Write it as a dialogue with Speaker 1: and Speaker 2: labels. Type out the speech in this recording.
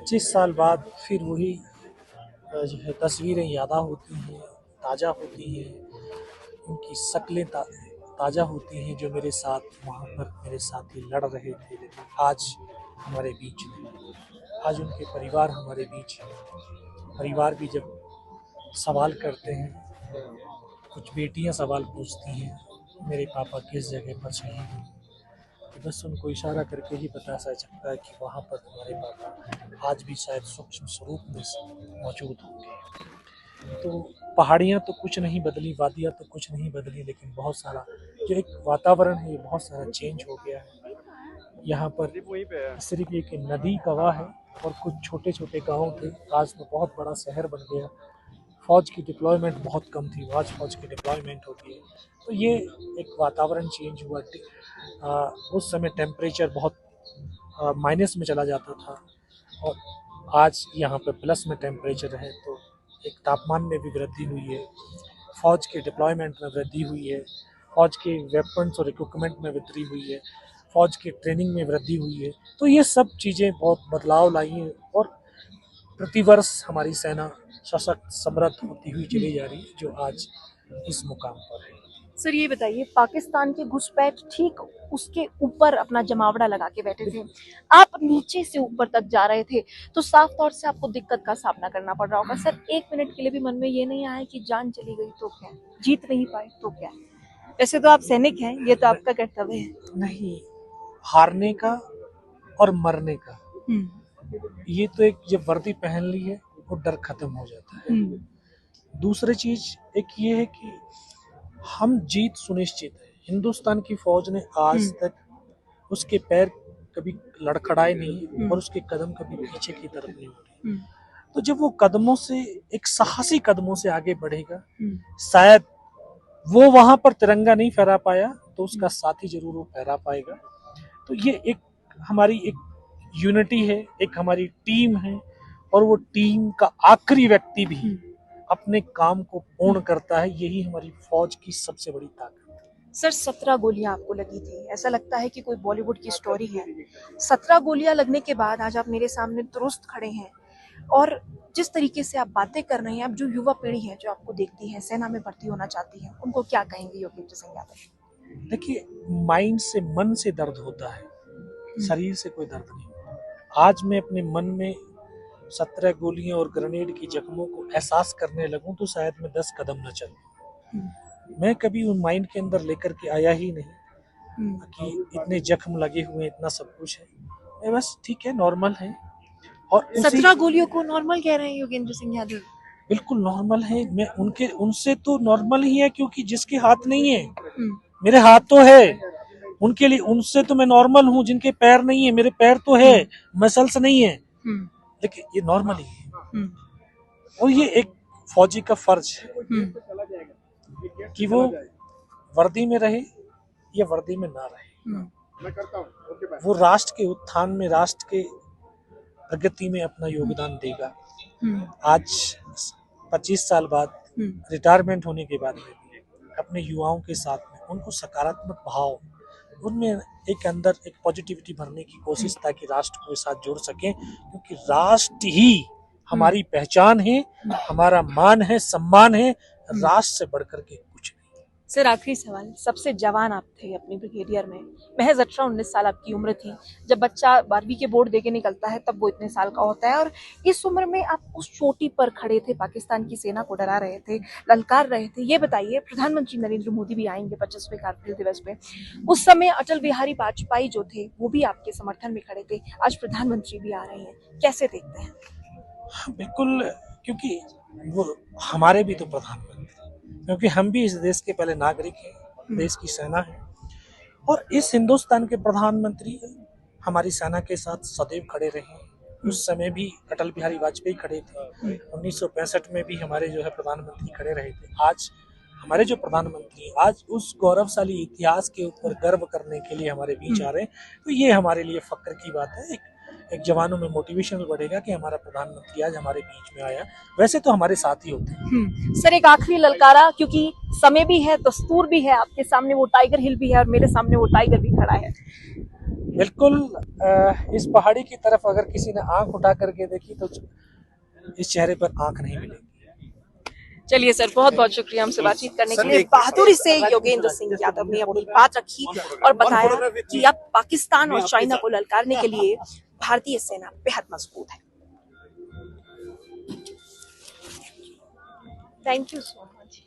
Speaker 1: 25 साल बाद फिर वही जो है तस्वीरें यादा होती हैं, ताज़ा होती हैं, उनकी शक्लें ताज़ा होती हैं जो मेरे साथ वहाँ पर मेरे साथी लड़ रहे थे, लेकिन आज हमारे बीच नहीं। आज उनके परिवार हमारे बीच है। परिवार भी जब सवाल करते हैं, कुछ बेटियां सवाल पूछती हैं, मेरे पापा किस जगह पर शहीद हुए, तो बस उनको इशारा करके ही पता सा सकता है कि वहाँ पर तुम्हारे पापा आज भी शायद सूक्ष्म स्वरूप में मौजूद होंगे। तो पहाड़ियाँ तो कुछ नहीं बदली, वादियाँ तो कुछ नहीं बदली, लेकिन बहुत सारा जो एक वातावरण है ये बहुत सारा चेंज हो गया है। यहाँ पर सिर्फ एक नदी कवा है और कुछ छोटे छोटे गांव थे, आज तो बहुत बड़ा शहर बन गया। फौज की डिप्लॉयमेंट बहुत कम थी, आज फौज की डिप्लॉयमेंट होती है। तो ये एक वातावरण चेंज हुआ। उस समय टेम्परेचर बहुत माइनस में चला जाता था और आज यहाँ पे प्लस में टेम्परेचर है, तो एक तापमान में भी वृद्धि हुई है। फौज के डिप्लॉयमेंट में वृद्धि हुई है, फौज के वेपन्स और इक्विपमेंट में वृद्धि हुई है, फौज की ट्रेनिंग में वृद्धि हुई है। तो ये सब चीज़ें बहुत बदलाव लाई हैं और प्रतिवर्ष हमारी सेना सशक्त समृद्ध होती हुई चली जा रही है, जो आज इस मुकाम पर है।
Speaker 2: सर ये बताइए, पाकिस्तान के घुसपैठ ठीक उसके ऊपर अपना जमावड़ा लगा के बैठे थे, आप नीचे से ऊपर तक जा रहे थे, तो साफ तौर से आपको दिक्कत का सामना करना पड़ रहा होगा। सर एक मिनट के लिए भी मन में ये नहीं आया कि जान चली गई तो क्या, जीत नहीं पाए तो क्या? वैसे तो आप सैनिक हैं, ये तो आपका कर्तव्य है।
Speaker 1: नहीं, हारने का और मरने का ये तो एक जब वर्दी पहन ली है वो डर खत्म हो जाता है। दूसरी चीज एक ये है कि हम जीत सुनिश्चित है। हिंदुस्तान की फौज ने आज तक उसके पैर कभी लड़खड़ाए नहीं और उसके कदम कभी पीछे की तरफ नहीं बढ़े। तो जब वो कदमों से एक साहसी कदमों से आगे बढ़ेगा, शायद वो वहां पर तिरंगा नहीं फहरा पाया तो उसका साथी जरूर वो फहरा पाएगा। तो ये एक हमारी एक यूनिटी है, एक हमारी टीम है और वो टीम का आखिरी व्यक्ति भी अपने काम को पूर्ण करता है। यही हमारी फौज की सबसे बड़ी ताकत है।
Speaker 2: सर 17 गोलियां आपको लगी थी, ऐसा लगता है कि कोई बॉलीवुड की स्टोरी है। 17 गोलियां लगने के बाद आज आप मेरे सामने दुरुस्त खड़े हैं और जिस तरीके से आप बातें कर रहे हैं, अब जो युवा पीढ़ी है जो आपको देखती है, सेना में भर्ती होना चाहती है, उनको क्या कहेंगे योगेंद्र सिंह यादव?
Speaker 1: देखिए, माइंड से, मन से दर्द होता है, शरीर से कोई दर्द नहीं। आज मैं अपने मन में 17 गोलियां और ग्रेनेड की जख्मों को एहसास करने लगूं तो शायद मैं 10 कदम न चलूं। मैं कभी उन माइंड के अंदर लेकर के आया ही नहीं कि इतने जख्म लगे हुए, इतना सब कुछ है। मैं बस ठीक है, नॉर्मल है। और
Speaker 2: 17 गोलियों को नॉर्मल कह रहे हैं योगेंद्र सिंह यादव?
Speaker 1: बिल्कुल नॉर्मल है। मैं उनसे तो नॉर्मल ही है, क्योंकि जिसके हाथ नहीं है, मेरे हाथ तो है, उनके लिए उनसे तो मैं नॉर्मल हूँ। जिनके पैर नहीं है, मेरे पैर तो है, मसल्स नहीं है, लेकिन ये नॉर्मल ही है। और ये एक फौजी का फर्ज है कि वो वर्दी में रहे या वर्दी में ना रहे, वो राष्ट्र के उत्थान में, राष्ट्र के प्रगति में अपना योगदान देगा। आज 25 साल बाद रिटायरमेंट होने के बाद में भी अपने युवाओं के साथ में उनको सकारात्मक भाव, उनमें एक अंदर एक पॉजिटिविटी भरने की कोशिश, ताकि राष्ट्र को साथ जोड़ सकें, क्योंकि राष्ट्र ही हमारी पहचान है, हमारा मान है, सम्मान है। राष्ट्र से बढ़कर के कुछ नहीं।
Speaker 2: सर आखिरी सवाल, सबसे जवान आप थे अपनी ब्रिगेडियर में, महज 18-19 साल आपकी उम्र थी। जब बच्चा 12वीं के बोर्ड देके निकलता है तब वो इतने साल का होता है, और इस उम्र में आप उस चोटी पर खड़े थे, पाकिस्तान की सेना को डरा रहे थे, ललकार रहे थे। ये बताइए, प्रधानमंत्री नरेंद्र मोदी भी आएंगे 25वें कारगिल दिवस पे, उस समय अटल बिहारी वाजपेयी जो थे वो भी आपके समर्थन में खड़े थे, आज प्रधानमंत्री भी आ रहे हैं, कैसे देखते हैं?
Speaker 1: बिल्कुल, क्योंकि वो हमारे भी तो प्रधानमंत्री, क्योंकि हम भी इस देश के पहले नागरिक हैं, देश की सेना है, और इस हिंदुस्तान के प्रधानमंत्री हमारी सेना के साथ सदैव खड़े रहे। उस समय भी अटल बिहारी वाजपेयी खड़े थे, 1965 में भी हमारे जो है प्रधानमंत्री खड़े रहे थे। आज हमारे जो प्रधानमंत्री आज उस गौरवशाली इतिहास के ऊपर गर्व करने के लिए हमारे बीच आ रहे हैं, तो ये हमारे लिए फक्र की बात है। एक जवानों में मोटिवेशन बढ़ेगा कि हमारा प्रधानमंत्री आज हमारे बीच में आया। वैसे तो हमारे साथ ही होते हैं।
Speaker 2: सर एक आखिरी ललकारा, क्योंकि समय भी है, दस्तूर भी है, आपके सामने वो टाइगर हिल भी है और मेरे सामने वो टाइगर भी खड़ा है।
Speaker 1: बिल्कुल इस पहाड़ी की तरफ अगर किसी ने आंख उठा करके देखी तो इस चेहरे पर आंख नहीं मिलेगी।
Speaker 2: चलिए सर, बहुत बहुत शुक्रिया हमसे बातचीत करने के लिए। बहादुरी से योगेंद्र सिंह यादव ने अपनी बात रखी और बताया कि अब पाकिस्तान और चाइना को ललकारने के लिए भारतीय सेना बेहद मजबूत है। Thank you so much.